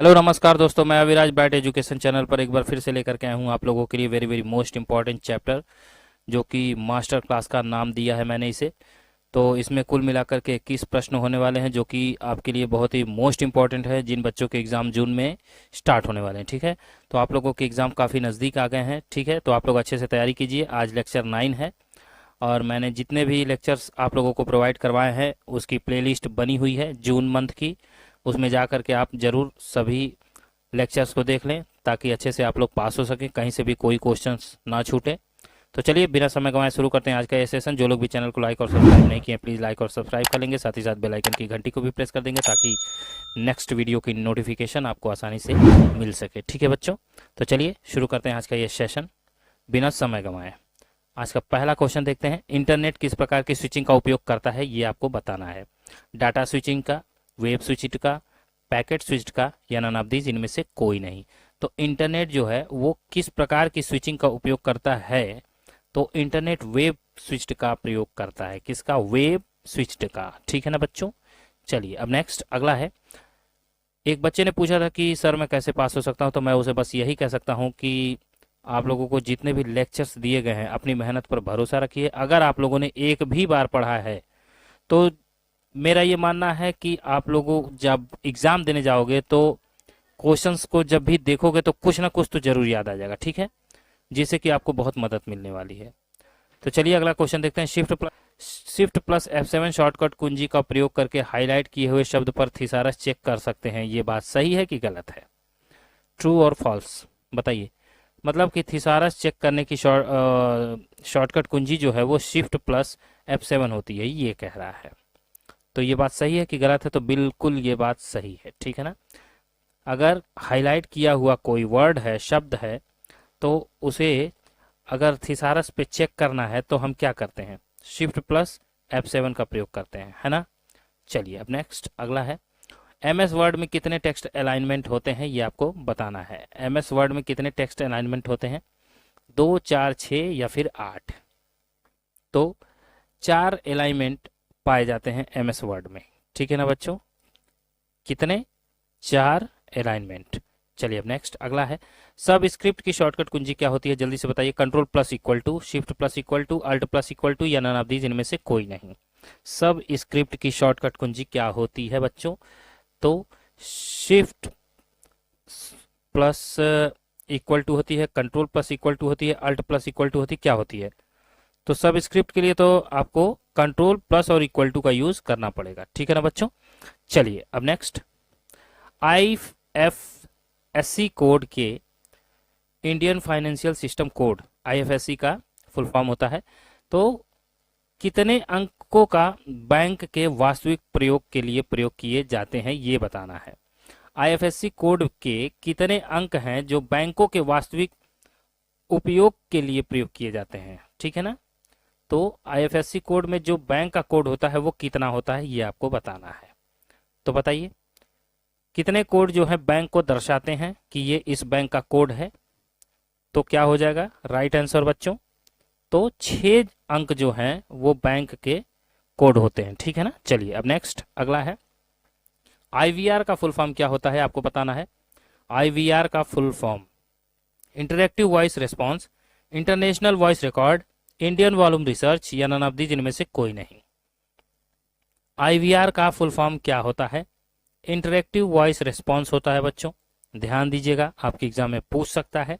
Hello नमस्कार दोस्तों, मैं अविराज ब्राइट एजुकेशन चैनल पर एक बार फिर से लेकर के आया हूँ आप लोगों के लिए very very most important chapter, जो कि मास्टर क्लास का नाम दिया है मैंने इसे। तो इसमें कुल मिलाकर के 21 प्रश्न होने वाले हैं, जो कि आपके लिए बहुत ही मोस्ट इंपॉर्टेंट है, जिन बच्चों के एग्ज़ाम जून में स्टार्ट होने वाले हैं। ठीक है, तो आप लोगों के एग्ज़ाम काफ़ी नज़दीक आ गए हैं। ठीक है, तो आप लोग अच्छे से तैयारी कीजिए। आज लेक्चर 9 है और मैंने जितने भी लेक्चर्स आप लोगों को प्रोवाइड करवाए हैं उसकी प्लेलिस्ट बनी हुई है जून मंथ की। उसमें जा कर के आप ज़रूर सभी लेक्चर्स को देख लें, ताकि अच्छे से आप लोग पास हो सकें, कहीं से भी कोई क्वेश्चंस ना छूटे। तो चलिए बिना समय गंवाए शुरू करते हैं आज का ये सेशन। जो लोग भी चैनल को लाइक और सब्सक्राइब नहीं किए प्लीज़ लाइक और सब्सक्राइब कर लेंगे, साथ ही साथ बेल आइकन की घंटी को भी प्रेस कर देंगे, ताकि नेक्स्ट वीडियो की नोटिफिकेशन आपको आसानी से मिल सके। ठीक है बच्चों, तो चलिए शुरू करते हैं आज का ये सेशन बिना समय गंवाए। आज का पहला क्वेश्चन देखते हैं। इंटरनेट किस प्रकार की स्विचिंग का उपयोग करता है, ये आपको बताना है। डाटा स्विचिंग का, वेब स्विचिंग का, पैकेट स्विच्ड का या नन ऑफ दीज, इनमें से कोई नहीं। तो इंटरनेट जो है वो किस प्रकार की स्विचिंग का उपयोग करता है, तो इंटरनेट वेब स्विच्ड का प्रयोग करता है। किसका? वेब स्विच्ड का। ठीक है ना बच्चों। चलिए अब नेक्स्ट अगला है। एक बच्चे ने पूछा था कि सर मैं कैसे पास हो सकता हूं, तो मैं उसे बस यही कह सकता हूं कि आप लोगों को जितने भी लेक्चर्स दिए गए हैं अपनी मेहनत पर भरोसा रखिए। अगर आप लोगों ने एक भी बार पढ़ा है तो मेरा ये मानना है कि आप लोगों जब एग्जाम देने जाओगे तो क्वेश्चंस को जब भी देखोगे तो कुछ ना कुछ तो जरूर याद आ जाएगा। ठीक है, जिससे कि आपको बहुत मदद मिलने वाली है। तो चलिए अगला क्वेश्चन देखते हैं। शिफ्ट प्लस F7 शॉर्टकट कुंजी का प्रयोग करके हाईलाइट किए हुए शब्द पर थिसारस चेक कर सकते हैं। ये बात सही है कि गलत है? ट्रू और फॉल्स बताइए। मतलब कि थिसारस चेक करने की शॉर्टकट कुंजी जो है वो शिफ्ट प्लस F7 होती है, ये कह रहा है। तो ये बात सही है कि गलत है? तो बिल्कुल ये बात सही है। ठीक है ना। अगर हाईलाइट किया हुआ कोई वर्ड है, शब्द है, तो उसे अगर थिसारस पे चेक करना है तो हम क्या करते हैं? शिफ्ट प्लस F7 का प्रयोग करते हैं, है ना। चलिए अब नेक्स्ट अगला है। MS वर्ड में कितने टेक्स्ट अलाइनमेंट होते हैं, ये आपको बताना है। MS वर्ड में कितने टेक्स्ट अलाइनमेंट होते हैं? 2, 4, 6 या फिर 8? तो 4 अलाइनमेंट पाए जाते हैं MS वर्ड में। ठीक है ना बच्चों। कितने? 4 अलाइनमेंट। चलिए अब नेक्स्ट अगला है। सब स्क्रिप्ट की शॉर्टकट कुंजी क्या होती है, जल्दी से बताइए। Control plus equal to, shift plus equal to, alt plus equal to या नन ऑफ दीज, इनमें से कोई नहीं। सब स्क्रिप्ट की शॉर्टकट कुंजी क्या होती है बच्चों? तो शिफ्ट प्लस इक्वल टू होती है, कंट्रोल प्लस इक्वल टू होती है, अल्ट प्लस इक्वल टू होती है, क्या होती है? तो सब स्क्रिप्ट के लिए तो आपको कंट्रोल प्लस और इक्वल टू का यूज करना पड़ेगा। ठीक है ना बच्चों। चलिए अब नेक्स्ट। IFSC कोड के, Indian financial system code, IFSC का फुल फॉर्म होता है। तो कितने अंकों का बैंक के वास्तविक प्रयोग के लिए प्रयोग किए जाते हैं, ये बताना है। IFSC कोड के कितने अंक हैं जो बैंकों के वास्तविक उपयोग के लिए प्रयोग किए जाते हैं? ठीक है ना। तो IFSC कोड में जो बैंक का कोड होता है वो कितना होता है, ये आपको बताना है। तो बताइए कितने कोड जो है बैंक को दर्शाते हैं कि ये इस बैंक का कोड है। तो क्या हो जाएगा राइट आंसर बच्चों? तो 6 अंक जो हैं वो बैंक के कोड होते हैं। ठीक है ना। चलिए अब नेक्स्ट अगला है। IVR का फुल फॉर्म क्या होता है, आपको बताना है। IVR का full form interactive voice response, international voice record, Indian volume research या नन ऑफ दीज, इनमें से कोई नहीं। IVR का फुल फॉर्म क्या होता है? इंटरेक्टिव वॉइस रिस्पॉन्स होता है बच्चों। ध्यान दीजिएगा, आपके एग्जाम में पूछ सकता है।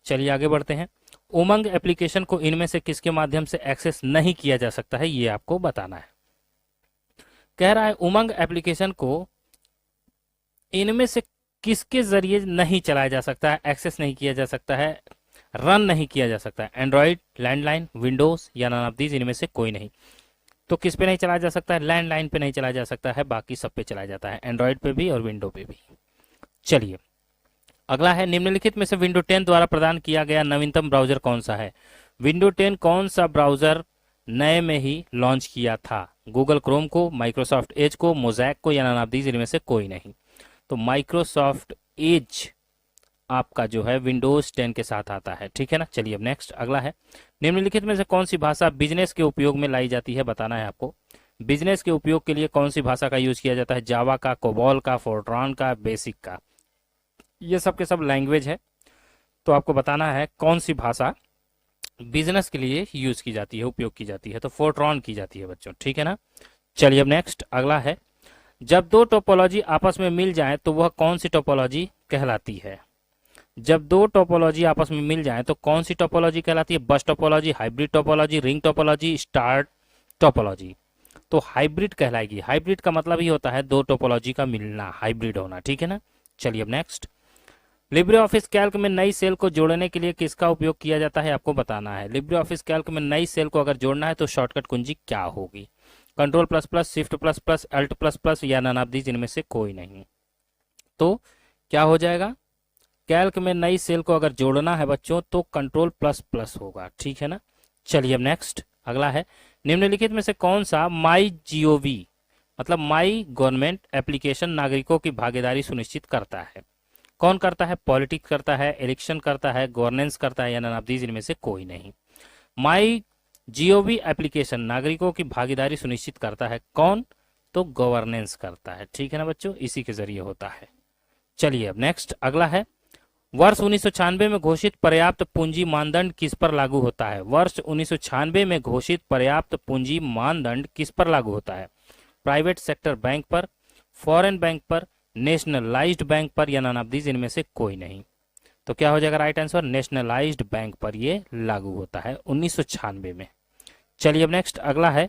चलिए आगे बढ़ते हैं। उमंग एप्लीकेशन को इनमें से किसके माध्यम से एक्सेस नहीं किया जा सकता है, ये आपको बताना है। कह रहा है उमंग एप्लीकेशन को इनमें से किसके जरिए नहीं चलाया जा सकता है, एक्सेस नहीं किया जा सकता है, रन नहीं किया जा सकता है? एंड्रॉइड, लैंडलाइन, विंडोज या नन ऑफ दीज, इनमें से कोई नहीं। तो किस पे नहीं चलाया जा सकता है? लैंडलाइन पे नहीं चलाया जा सकता है, बाकी सब पे चलाया जाता है, एंड्रॉइड पे भी और विंडो पे भी। चलिए अगला है। निम्नलिखित में से विंडो 10 द्वारा प्रदान किया गया नवीनतम ब्राउजर कौन सा है? विंडो 10 कौन सा ब्राउजर नए में ही लॉन्च किया था? गूगल क्रोम को, माइक्रोसॉफ्ट एज को, मोजैक को या नन ऑफ दीज, इनमें से कोई नहीं। तो माइक्रोसॉफ्ट एज आपका जो है विंडोज 10 के साथ आता है। ठीक है ना। चलिए अब नेक्स्ट अगला है। निम्नलिखित में से कौन सी भाषा बिजनेस के उपयोग में लाई जाती है, बताना है आपको। बिजनेस के उपयोग के लिए कौन सी भाषा का यूज किया जाता है? जावा का, कोबॉल का, फोर्ट्रॉन का, बेसिक का? ये सब के सब लैंग्वेज है। तो आपको बताना है कौन सी भाषा बिजनेस के लिए यूज की जाती है, उपयोग की जाती है। तो फोर्ट्रॉन की जाती है बच्चों, ठीक है ना। चलिए अब नेक्स्ट अगला है, जब दो टोपोलॉजी आपस में मिल जाए तो वह कौन सी टोपोलॉजी कहलाती है। जब दो टोपोलॉजी आपस में मिल जाए तो कौन सी टोपोलॉजी कहलाती है। बस topology, hybrid topology, ring topology, star topology. तो हाइब्रिड कहलाएगी। हाइब्रिड का मतलब ही होता है दो टोपोलॉजी का मिलना, हाइब्रिड होना, ठीक है ना। चलिए अब नेक्स्ट, लिब्रे ऑफिस कैल्क में नई सेल को जोड़ने के लिए किसका उपयोग किया जाता है, आपको बताना है। लिब्रे ऑफिस कैल्क में नई सेल को अगर जोड़ना है तो शॉर्टकट कुंजी क्या होगी। Control plus plus, shift plus plus, alt plus plus या नन ऑफ दीज, इनमें से कोई नहीं। तो क्या हो जाएगा, कैल्क में नई सेल को अगर जोड़ना है बच्चों तो कंट्रोल प्लस प्लस होगा, ठीक है ना। चलिए अब नेक्स्ट अगला है, निम्नलिखित में से कौन सा माई जीओवी मतलब माई गवर्नमेंट एप्लीकेशन नागरिकों की भागीदारी सुनिश्चित करता है। कौन करता है, पॉलिटिक्स करता है, इलेक्शन करता है, गवर्नेंस करता है या नन ऑफ दीज, इनमें से कोई नहीं। माई जीओवी एप्लीकेशन नागरिकों की भागीदारी सुनिश्चित करता है, कौन, तो गवर्नेंस करता है, ठीक है ना बच्चों, इसी के जरिए होता है। चलिए अब नेक्स्ट अगला है, वर्ष 1996 में घोषित पर्याप्त पूंजी मानदंड किस पर लागू होता है। वर्ष 1996 में घोषित पर्याप्त पूंजी मानदंड किस पर लागू होता है। प्राइवेट सेक्टर बैंक पर, फॉरेन बैंक पर, नेशनलाइज्ड बैंक पर या नन ऑफ दीज, इनमें से कोई नहीं। तो क्या हो जाएगा राइट आंसर, नेशनलाइज्ड बैंक पर ये लागू होता है 1996 में। चलिए अब नेक्स्ट अगला है,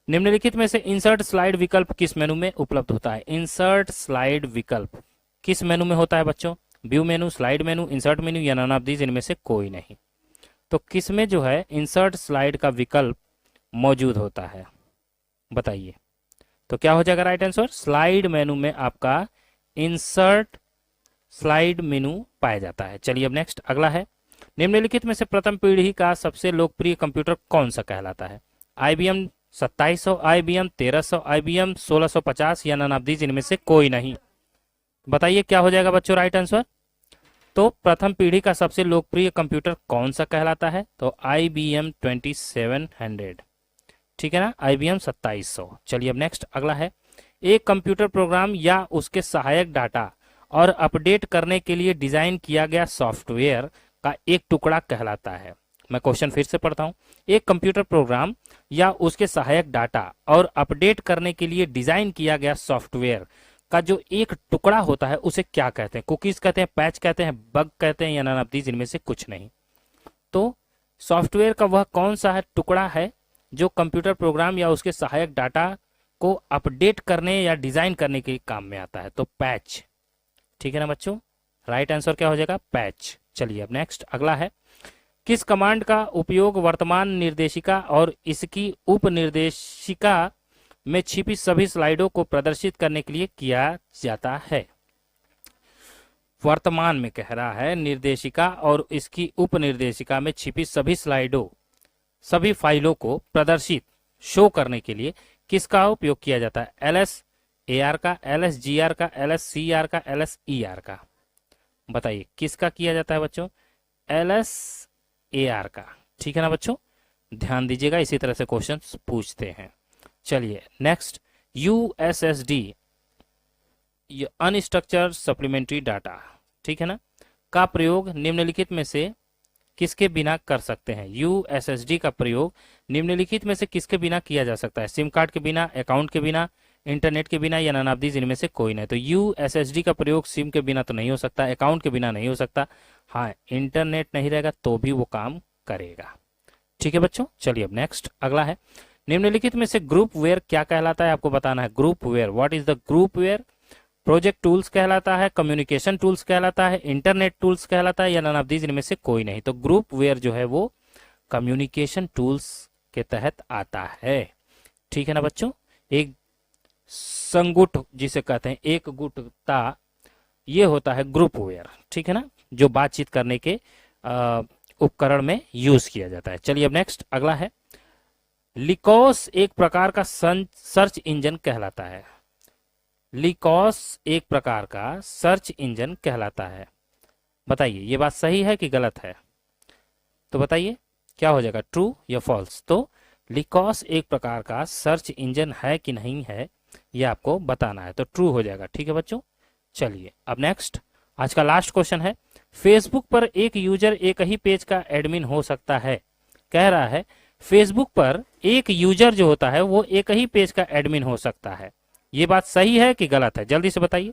निम्नलिखित में से इंसर्ट स्लाइड विकल्प किस मेनू में उपलब्ध होता है। इंसर्ट स्लाइड विकल्प किस मेनू में होता है बच्चों, व्यू मेनू, स्लाइड मेनू, इंसर्ट मेनू या नन ऑफ दीज, इनमें से कोई नहीं। तो किस में जो है इंसर्ट स्लाइड का विकल्प मौजूद होता है, बताइए। तो क्या हो जाएगा राइट आंसर, स्लाइड मेनू में आपका इंसर्ट स्लाइड मेनू पाया जाता है। चलिए अब नेक्स्ट अगला है, निम्नलिखित में से प्रथम पीढ़ी का सबसे लोकप्रिय कंप्यूटर कौन सा कहलाता है। IBM 2700, IBM 1300, IBM 1650 या नन ऑफ दीज, इनमें से कोई नहीं। बताइए क्या हो जाएगा बच्चों राइट आंसर। तो प्रथम पीढ़ी का सबसे लोकप्रिय कंप्यूटर कौन सा कहलाता है, तो IBM 2700, ठीक है ना, IBM 2700। चलिए अब नेक्स्ट अगला है, एक कंप्यूटर प्रोग्राम या उसके सहायक डाटा और अपडेट करने के लिए डिजाइन किया गया सॉफ्टवेयर का एक टुकड़ा कहलाता है। मैं क्वेश्चन फिर से पढ़ता हूं, एक कंप्यूटर प्रोग्राम या उसके सहायक डाटा और अपडेट करने के लिए डिजाइन किया गया सॉफ्टवेयर का जो एक टुकड़ा होता है उसे क्या कहते हैं। कुकीज कहते हैं, पैच कहते हैं, बग कहते हैं या नन ऑफ दीज, इनमें से कुछ नहीं। तो सॉफ्टवेयर का वह कौन सा है टुकड़ा है जो कंप्यूटर प्रोग्राम या उसके सहायक डाटा को अपडेट करने या डिजाइन करने के काम में आता है, तो पैच, ठीक है ना बच्चों, राइट आंसर क्या हो जाएगा, पैच। चलिए अब नेक्स्ट अगला है, किस कमांड का उपयोग वर्तमान निर्देशिका और इसकी उप निर्देशिका में छिपी सभी स्लाइडों को प्रदर्शित करने के लिए किया जाता है। वर्तमान में कह रहा है, निर्देशिका और इसकी उप निर्देशिका में छिपी सभी स्लाइडों, सभी फाइलों को प्रदर्शित शो करने के लिए किसका उपयोग किया जाता है। LSAR का, LSGR का, LSCR का, LSER का, बताइए किसका किया जाता है बच्चों, LSAR का, ठीक है ना बच्चों, ध्यान दीजिएगा, इसी तरह से क्वेश्चन पूछते हैं। चलिए next, USSD unstructured supplementary data, ठीक है ना, का प्रयोग निम्नलिखित में से किसके बिना कर सकते हैं। USSD का प्रयोग निम्नलिखित में से किसके बिना किया जा सकता है। सिम कार्ड के बिना, अकाउंट के बिना, इंटरनेट के बिना या नन ऑफ दीज, इनमें से कोई नहीं। तो USSD का प्रयोग सिम के बिना तो नहीं हो सकता, अकाउंट के बिना नहीं हो सकता, हाँ इंटरनेट नहीं रहेगा तो भी वो काम करेगा, ठीक है बच्चों। चलिए अब नेक्स्ट अगला है, निम्नलिखित में से ग्रुप वेयर क्या कहलाता है, आपको बताना है। Groupware, what is the groupware. Project tools कहलाता है, कम्युनिकेशन टूल्स कहलाता है, इंटरनेट टूल्स कहलाता है या नन ऑफ दीज, इनमें से कोई नहीं। तो ग्रुप वेयर जो है वो कम्युनिकेशन टूल्स के तहत आता है, ठीक है ना बच्चों। एक संगुट जिसे कहते हैं, एक गुटता, ये होता है ग्रुप वेयर, ठीक है ना, जो बातचीत करने के उपकरण में यूज किया जाता है। चलिए अब नेक्स्ट अगला है, लिकॉस एक प्रकार का सर्च इंजन कहलाता है। लिकॉस एक प्रकार का सर्च इंजन कहलाता है, बताइए ये बात सही है कि गलत है, तो बताइए क्या हो जाएगा, ट्रू या फॉल्स। तो लिकॉस एक प्रकार का सर्च इंजन है कि नहीं है ये आपको बताना है, तो ट्रू हो जाएगा, ठीक है बच्चों। चलिए अब नेक्स्ट, आज का लास्ट क्वेश्चन है, फेसबुक पर एक यूजर एक ही पेज का एडमिन हो सकता है। कह रहा है फेसबुक पर एक यूजर जो होता है वो एक ही पेज का एडमिन हो सकता है। ये बात सही है कि गलत है, जल्दी से बताइए।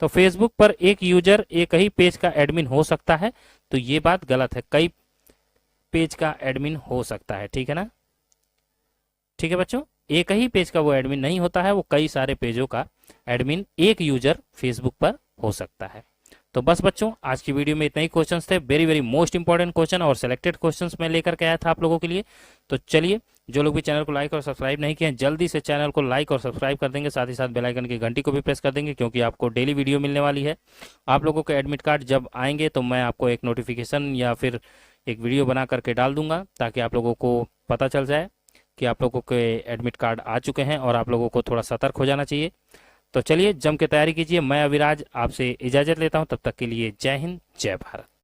तो फेसबुक पर एक यूजर एक ही पेज का एडमिन हो सकता है, तो ये बात गलत है, कई पेज का एडमिन हो सकता है। ठीक है ना? ठीक है बच्चों, एक ही पेज का वो एडमिन नहीं होता है, वो कई सारे पेजों का एडमिन एक यूजर फेसबुक पर हो सकता है। तो बस बच्चों, आज की वीडियो में इतने ही क्वेश्चंस थे, very very most important question और सिलेक्टेड क्वेश्चंस मैं लेकर के आया था आप लोगों के लिए। तो चलिए, जो लोग भी चैनल को लाइक और सब्सक्राइब नहीं किए हैं, जल्दी से चैनल को लाइक और सब्सक्राइब कर देंगे, साथ ही साथ बेल आइकन की घंटी को भी प्रेस कर देंगे, क्योंकि आपको डेली वीडियो मिलने वाली है। आप लोगों के एडमिट कार्ड जब आएंगे तो मैं आपको एक नोटिफिकेशन या फिर एक वीडियो बना करके डाल दूंगा, ताकि आप लोगों को पता चल जाए कि आप लोगों के एडमिट कार्ड आ चुके हैं और आप लोगों को थोड़ा सतर्क हो जाना चाहिए। तो चलिए, जम के तैयारी कीजिए। मैं अविराज आपसे इजाजत लेता हूं, तब तक के लिए जय हिंद, जय भारत।